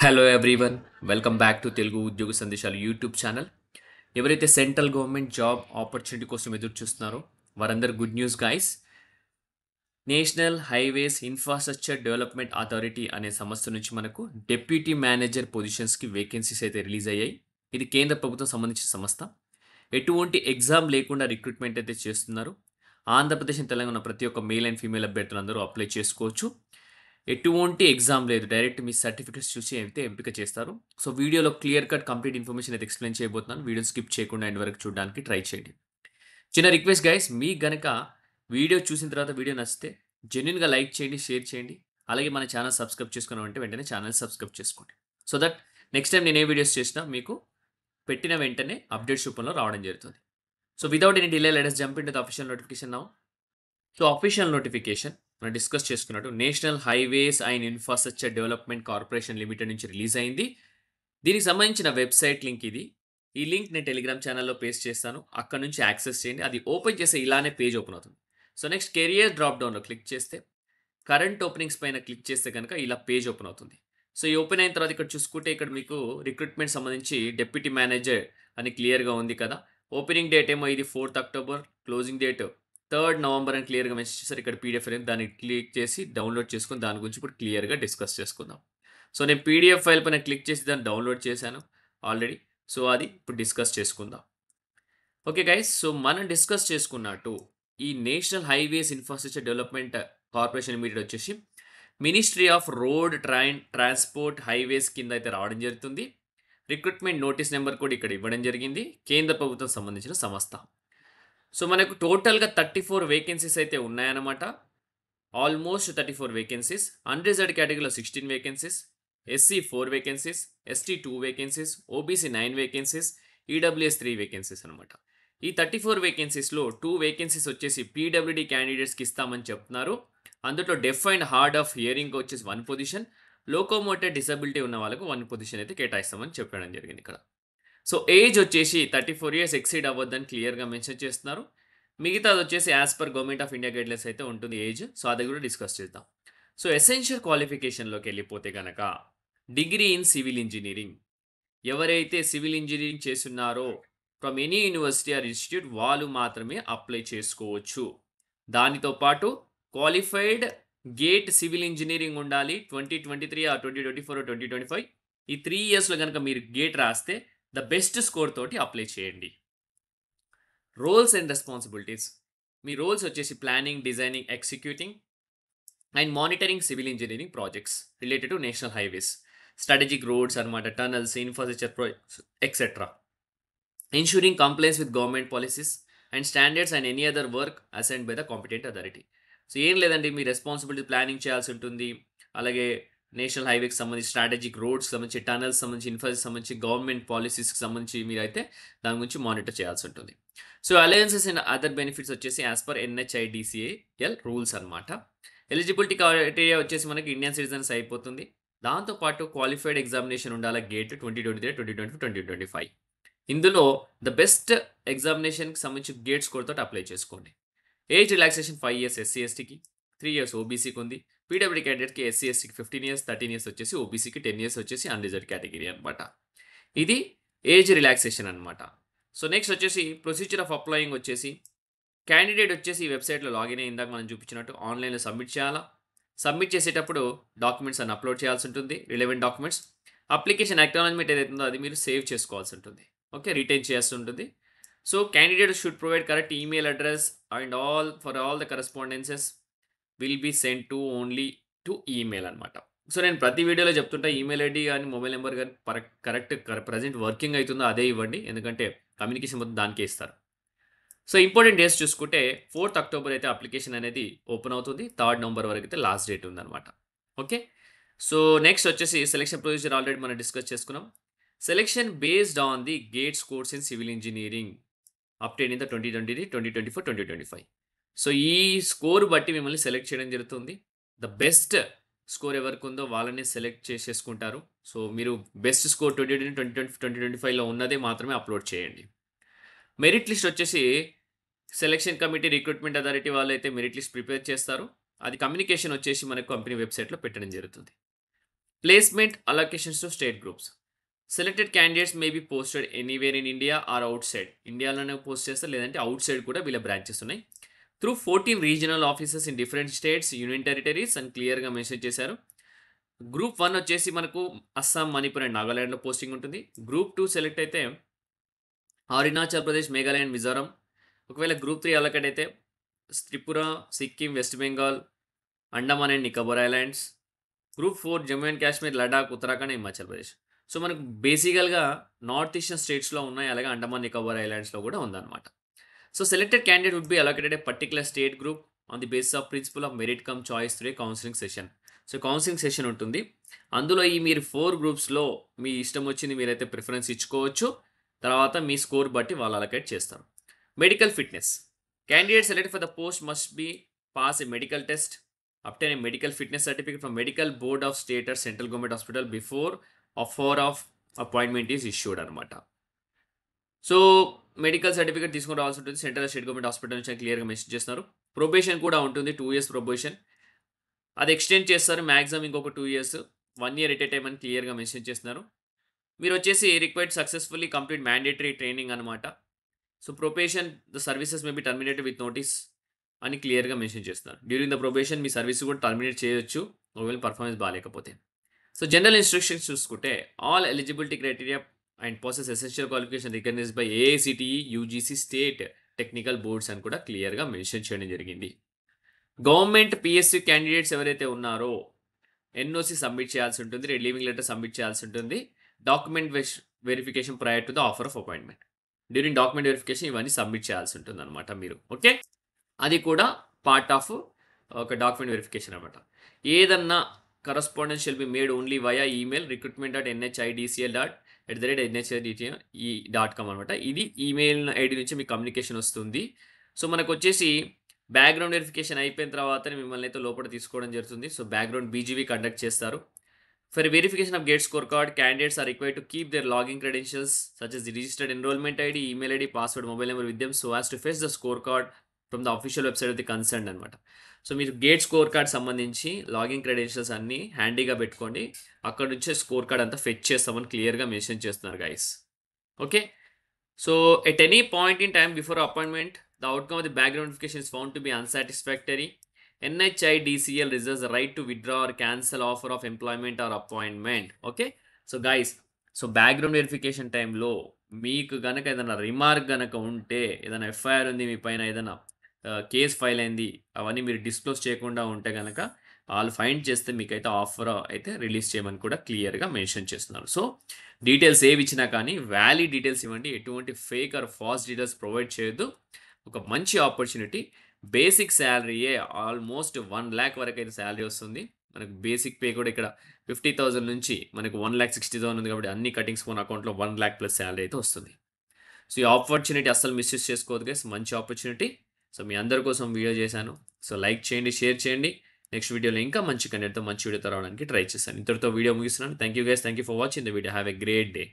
Hello everyone, welcome back to Telugu ఉద్యోగ సందేశాలు YouTube channel. ఎవరైతే సెంట్రల్ గవర్నమెంట్ జాబ్ ఆపర్చునిటీ కోసం ఎదురు చూస్తున్నారో వారందరూ good news guys. National highways infrastructure development authority అనే సంస్థ నుంచి మనకు డెప్యూటీ మేనేజర్ పొజిషన్స్కి వేకెన్సీస్ అయితే రిలీజ్ అయ్యాయి. ఇది కేంద్ర ప్రభుత్వం సంబంధించిన సంస్థ. ఎటువంటి ఎగ్జామ్ లేకుండా రిక్రూట్మెంట్ అయితే చేస్తున్నారు. ఆంధ్రప్రదేశ్ అండ్ తెలంగాణ ప్రతి ఒక్క మేల్ అండ్ ఫీమేల్ అభ్యర్థులందరూ అప్లై చేసుకోవచ్చు. ఎటువంటి ఎగ్జామ్ లేదు, డైరెక్ట్ మీ సర్టిఫికేట్స్ చూసి అయితే ఎంపిక చేస్తారు. సో వీడియోలో క్లియర్ కట్ కంప్లీట్ ఇన్ఫర్మేషన్ అయితే ఎక్స్ప్లెయిన్ చేయబోతున్నాను. వీడియో స్కిప్ చేయకుండా ఎండ్ వరకు చూడడానికి ట్రై చేయండి. చిన్న రిక్వెస్ట్ గైస్, మీకు గనక వీడియో చూసిన తర్వాత వీడియో నచ్చితే జెన్యున్గా లైక్ చేయండి, షేర్ చేయండి. అలాగే మన ఛానల్ సబ్స్క్రైబ్ చేసుకున్నామంటే వెంటనే ఛానల్ సబ్స్క్రైబ్ చేసుకోండి. సో దట్ నెక్స్ట్ టైం నేను ఏ వీడియోస్ చేసినా మీకు పెట్టిన వెంటనే అప్డేట్స్ రూపంలో రావడం జరుగుతుంది. So without any delay let us jump into the official notification now. So official notification మనం డిస్కస్ చేసుకున్నట్టు national highways and infrastructure development corporation limited నుంచి రిలీజ్ అయింది. దీనికి సంబంధించిన వెబ్సైట్ లింక్ ఇది. ఈ లింక్ నేను టెలిగ్రామ్ ఛానల్లో పేస్ట్ చేస్తాను. అక్కడ నుంచి యాక్సెస్ చేయండి. అది ఓపెన్ చేస్తే ఇలానే పేజ్ ఓపెన్ అవుతుంది. సో నెక్స్ట్ కెరియర్ డ్రాప్ డౌన్లో క్లిక్ చేస్తే కరెంట్ ఓపెనింగ్స్ పైన క్లిక్ చేస్తే కనుక ఇలా పేజ్ ఓపెన్ అవుతుంది. సో ఈ ఓపెన్ అయిన తర్వాత ఇక్కడ చూసుకుంటే ఇక్కడ మీకు రిక్రూట్మెంట్ సంబంధించి డెప్యూటీ మేనేజర్ అని క్లియర్గా ఉంది కదా. ఓపెనింగ్ డేట్ ఏమో ఇది 4th October, closing date 3rd November అని క్లియర్గా మెన్షన్ చేశారు. ఇక్కడ పీడిఎఫ్ అనేది దాన్ని క్లిక్ చేసి డౌన్లోడ్ చేసుకొని దాని గురించి ఇప్పుడు క్లియర్గా డిస్కస్ చేసుకుందాం. సో నేను పీడిఎఫ్ ఫైల్ పైన క్లిక్ చేసి దాన్ని డౌన్లోడ్ చేశాను ఆల్రెడీ. సో అది ఇప్పుడు డిస్కస్ చేసుకుందాం. ఓకే గైస్, సో మనం డిస్కస్ చేసుకున్నట్టు ఈ national highways infrastructure development corporation limited వచ్చేసి ministry of road transport highways కింద అయితే రావడం జరుగుతుంది. రిక్రూట్మెంట్ నోటీస్ నెంబర్ కూడా ఇక్కడ ఇవ్వడం జరిగింది. కేంద్ర ప్రభుత్వం సంబంధించిన సంస్థ. సో మనకు టోటల్గా 34 వేకెన్సీస్ అయితే ఉన్నాయన్నమాట. Almost 34 vacancies. అన్రిజర్వ్డ్ కేటగిరీలో 16 vacancies, SC 4 vacancies, ST 2 vacancies, OBC 9 vacancies, EWS 3 vacancies అనమాట. ఈ 34 వేకెన్సీస్లో 2 వేకెన్సీస్ వచ్చేసి పీడబ్ల్యూడీ క్యాండిడేట్స్కి ఇస్తామని చెప్తున్నారు. అందులో deaf and hard of hearing వచ్చేసి 1 పొజిషన్, లోకోమోటర్ డిసబిలిటీ ఉన్న వాళ్ళకు 1 పొజిషన్ అయితే కేటాయిస్తామని చెప్పడం జరిగింది ఇక్కడ. సో ఏజ్ వచ్చేసి 34 ఇయర్స్ ఎక్సీడ్ అవ్వద్దని క్లియర్గా మెన్షన్ చేస్తున్నారు. మిగతాది వచ్చేసి as per government of India guidelines అయితే ఉంటుంది ఏజ్. సో అది కూడా డిస్కస్ చేద్దాం. సో ఎసెన్షియల్ క్వాలిఫికేషన్లోకి వెళ్ళిపోతే కనుక డిగ్రీ ఇన్ సివిల్ ఇంజనీరింగ్. ఎవరైతే సివిల్ ఇంజనీరింగ్ చేస్తున్నారో from any university or institute వాళ్ళు మాత్రమే అప్లై చేసుకోవచ్చు. దానితో పాటు క్వాలిఫైడ్ గేట్ సివిల్ ఇంజనీరింగ్ ఉండాలి. 2023 ఆర్ 2024 2025 ఈ 3 ఇయర్స్లో కనుక మీరు గేట్ రాస్తే ద బెస్ట్ స్కోర్ తోటి అప్లై చేయండి. Roles and responsibilities. మీ రోల్స్ వచ్చేసి planning, designing, executing and monitoring civil engineering projects related to national highways, strategic roads అనమాట, tunnels, infrastructure projects etcetera. Ensuring compliance with government policies and standards and any other work assigned by the competent authority. So ఏం లేదండి, మీ responsibility planning చేయాల్సి ఉంటుంది. అలాగే national హైవేకి సంబంధించి, strategic roads సంబంధించి, tunnels సంబంధించి, ఇన్ఫ్రాస్ట్రక్చర్ సంబంధించి, గవర్నమెంట్ పాలసీస్కి సంబంధించి మీరైతే దాని గురించి మానిటర్ చేయాల్సి ఉంటుంది. So alliances and other benefits వచ్చేసి యాజ్ పర్ NHIDCAL రూల్స్ అనమాట. ఎలిజిబిలిటీ క్రైటీరియా వచ్చేసి మనకి ఇండియన్ సిటిజన్స్ అయిపోతుంది. దాంతోపాటు క్వాలిఫైడ్ ఎగ్జామినేషన్ ఉండాలి గేట్ 2023, 2024, 2025. ఇందులో ద బెస్ట్ ఎగ్జామినేషన్కి సంబంధించి గేట్ స్కోర్ తోటి అప్లై చేసుకోండి. ఏజ్ రిలాక్సేషన్ 5 ఇయర్స్ ఎస్సీ ఎస్టీకి, 3 ఇయర్స్ ఓబీసీకి ఉంది. పీడబ్ల్యూడీ క్యాండిడేట్కి ఎస్సీ ఎస్టీకి 15 ఇయర్స్, 13 ఇయర్స్ వచ్చేసి ఓబీసీకి, 10 ఇయర్స్ వచ్చేసి అన్రిజర్వ్డ్ కేటగిరీ అనమాట. ఇది ఏజ్ రిలాక్సేషన్ అనమాట. సో నెక్స్ట్ వచ్చేసి ప్రొసీజర్ ఆఫ్ అప్లయింగ్ వచ్చేసి క్యాండిడేట్ వచ్చేసి ఈ వెబ్సైట్లో లాగిన్ అయ్యి ఇందాక మనం చూపించినట్టు ఆన్లైన్లో సబ్మిట్ చేయాలా. సబ్మిట్ చేసేటప్పుడు డాక్యుమెంట్స్ అన్ని అప్లోడ్ చేయాల్సి ఉంటుంది, రిలవెంట్ డాక్యుమెంట్స్. అప్లికేషన్ అక్నాలజ్మెంట్ ఏదైతే ఉందో అది మీరు సేవ్ చేసుకోవాల్సి ఉంటుంది. ఓకే, రిటైన్ చేయాల్సి ఉంటుంది. So candidate should provide correct email address and all the correspondences will be send to only to email అనమాట. సో నేను ప్రతి వీడియోలో చెప్తుంటా ఈమెయిల్ ఐడి కానీ మొబైల్ నెంబర్ కానీ కరెక్ట్ ప్రజెంట్ వర్కింగ్ అవుతుందో అదే ఇవ్వండి, ఎందుకంటే కమ్యూనికేషన్ మొత్తం దానికే ఇస్తారు. సో ఇంపార్టెంట్ డేట్స్ చూసుకుంటే 4th అక్టోబర్ అయితే అప్లికేషన్ అనేది ఓపెన్ అవుతుంది. 3rd నవంబర్ వరకు అయితే లాస్ట్ డేట్ ఉందన్నమాట. ఓకే, సో నెక్స్ట్ వచ్చేసి సెలక్షన్ ప్రొసీజర్ ఆల్రెడీ మనం డిస్కస్ చేసుకున్నాం. Selection based on the GATE scores in civil engineering obtained in the 2023, 2024, 2025. So ఈ స్కోర్ బట్టి మిమ్మల్ని సెలెక్ట్ చేయడం జరుగుతుంది. ద బెస్ట్ స్కోర్ ఎవరికి ఉందో వాళ్ళని సెలెక్ట్ చేసేసుకుంటారు. సో మీరు బెస్ట్ స్కోర్ 2020, 2020, 2025లో ఉన్నదే మాత్రమే అప్లోడ్ చేయండి. మెరిట్ లిస్ట్ వచ్చేసి సెలక్షన్ కమిటీ, రిక్రూట్మెంట్ అథారిటీ వాళ్ళైతే మెరిట్ లిస్ట్ ప్రిపేర్ చేస్తారు. అది కమ్యూనికేషన్ వచ్చేసి మనకు కంపెనీ వెబ్సైట్లో పెట్టడం జరుగుతుంది. Placement allocations to state groups. Selected candidates may be posted anywhere in India or outside. ఇండియాలోనే పోస్ట్ చేస్తారు, లేదంటే అవుట్ సైడ్ కూడా వీళ్ళ బ్రాంచెస్ ఉన్నాయి. Through 14 regional offices in different states, union territories అని క్లియర్‌గా మెన్షన్ చేశారు. గ్రూప్ 1 వచ్చేసి మనకు అస్సాం, మణిపూర్ అండ్ నాగాలాండ్‌లో పోస్టింగ్ ఉంటుంది. గ్రూప్ 2 సెలెక్ట్ అయితే అరుణాచల్ ప్రదేశ్, మేఘాలయ అండ్ మిజోరం. ఒకవేళ గ్రూప్ 3 అలొకేట్ అయితే Tripura, Sikkim, west Bengal, Andaman and Nicobar islands. Group 4 Jammu and Kashmir, Ladakh, Uttarakhand, Himachal Pradesh. So మనకు బేసికల్‌గా నార్త్ ఈస్టర్న్ స్టేట్స్‌లో ఉన్నాయి. అలాగే అండమాన్ నికోబార్ ఐలాండ్స్‌లో కూడా ఉందన్నమాట. So selected candidate would be allocated a particular state group on the basis of principle of merit cum choice through a counselling session. So counselling session ఉంటుంది. అందులో ఈ మీరు 4 గ్రూప్స్‌లో మీ ఇష్టం వచ్చింది మీరైతే ప్రిఫరెన్స్ ఇచ్చుకోవచ్చు. తర్వాత మీ స్కోర్ బట్టి వాళ్ళు అలొకేట్ చేస్తారు. Medical fitness. Candidate selected for the post must be pass a medical test, obtain a medical fitness certificate from medical board of state or central government hospital before offer of appointment is issued అనమాట. So medical certificate తీసుకొని రావాల్సి ఉంటుంది. Central state government hospital నుంచి క్లియర్గా mention చేస్తున్నారు. Probation కూడా ఉంటుంది, 2 years probation. అది ఎక్స్టెండ్ చేస్తారు మ్యాక్సిమం ఇంకొక 2 years, 1 year at a time అని క్లియర్గా మెన్షన్ చేస్తున్నారు. మీరు వచ్చేసి required successfully complete mandatory training అనమాట. So probation the services may be terminated with notice అని క్లియర్‌గా మెన్షన్ చేస్తున్నారు. డ్యూరింగ్ ద ప్రొబేషన్ మీ సర్వీస్ కూడా టర్మినేట్ చేయొచ్చు, ఒకవేళ పర్ఫార్మెన్స్ బాలేకపోతే. సో జనరల్ ఇన్‌స్ట్రక్షన్స్ చూసుకుంటే all eligibility criteria and process essential qualification recognised by AICTE, UGC, state technical boards అని కూడా క్లియర్‌గా మెన్షన్ చేయడం జరిగింది. గవర్నమెంట్ పీఎస్సీ క్యాండిడేట్స్ ఎవరైతే ఉన్నారో ఎన్ఓసి సబ్మిట్ చేయాల్సి ఉంటుంది, రిలీవింగ్ లెటర్ సబ్మిట్ చేయాల్సి ఉంటుంది. Document verification prior to the offer of appointment. During document verification ఇవన్నీ సబ్మిట్ చేయాల్సి ఉంటుందన్నమాట మీరు. ఓకే. అది కూడా పార్ట్ ఆఫ్ ఒక డాక్యుమెంట్ వెరిఫికేషన్ అనమాట. ఏదన్నా correspondence shall be made only via email recruitment@nhidcl.@nhidcl.com అనమాట. ఇది ఈమెయిల్ ఐడి నుంచి మీకు కమ్యూనికేషన్ వస్తుంది. సో మనకొచ్చేసి బ్యాక్‌గ్రౌండ్ వెరిఫికేషన్ అయిపోయిన తర్వాతనే మిమ్మల్ని అయితే లోపల తీసుకోవడం జరుగుతుంది. సో బ్యాక్‌గ్రౌండ్ బీజీవీ కండక్ట్ చేస్తారు. For verification of GATE score card, candidates are required to keep their login credentials such as the registered enrolment ID, email ID, password, mobile number with them so as to fetch the score card from the official website of the concerned అనమాట. So మీరు GATE score card సంబంధించి login credentials అన్నీ హ్యాండీగా పెట్టుకోండి. అక్కడ నుంచే score card అంతా fetch చేస్తామని క్లియర్‌గా మెన్షన్ చేస్తున్నారు guys. Okay. So at any point in time before appointment the outcome of the background verification is found to be unsatisfactory, NHIDCL reserves the right to withdraw or cancel offer of employment or appointment. Okay. So guys, so background verification టైంలో మీకు గనక ఏదైనా remark గనక ఉంటే, ఏదైనా FIR ఉంది మీ పైన, ఏదైనా కేస్ ఫైల్ అయింది, అవన్నీ మీరు డిస్క్లోజ్ చేయకుండా ఉంటే గనక వాళ్ళు ఫైండ్ చేస్తే మీకైతే ఆఫర్ అయితే రిలీజ్ చేయమని కూడా క్లియర్‌గా మెన్షన్ చేస్తున్నారు. సో డీటెయిల్స్ ఏవి ఇచ్చినా కానీ వ్యాలిడ్ డీటెయిల్స్ ఇవ్వండి. ఎటువంటి fake or false details provide చేయొద్దు. ఒక మంచి ఆపర్చునిటీ. బేసిక్ శాలరీయే ఆల్మోస్ట్ 1,00,000 వరకైతే శాలరీ వస్తుంది. మనకు బేసిక్ పే కూడా ఇక్కడ 50,000 నుంచి మనకు 1,60,000 ఉంది కాబట్టి అన్ని కటింగ్స్ మన అకౌంట్‌లో 1,00,000 ప్లస్ శాలరీ అయితే వస్తుంది. సో ఈ ఆపర్చునిటీ అస్సలు మిస్‌యూజ్ చేసుకోవద్దు గైస్. మంచి ఆపర్చునిటీ. సో మీ అందరి కోసం వీడియో చేశాను. సో లైక్ చేయండి, షేర్ చేయండి. నెక్స్ట్ వీడియోలో ఇంకా మంచి కంటెంట్‌తో మంచి వీడియోతో రావడానికి ట్రై చేస్తాను. ఇంతటితో వీడియో ముగిస్తున్నాను. Thank you guys. Thank you for watching the video. Have a great day.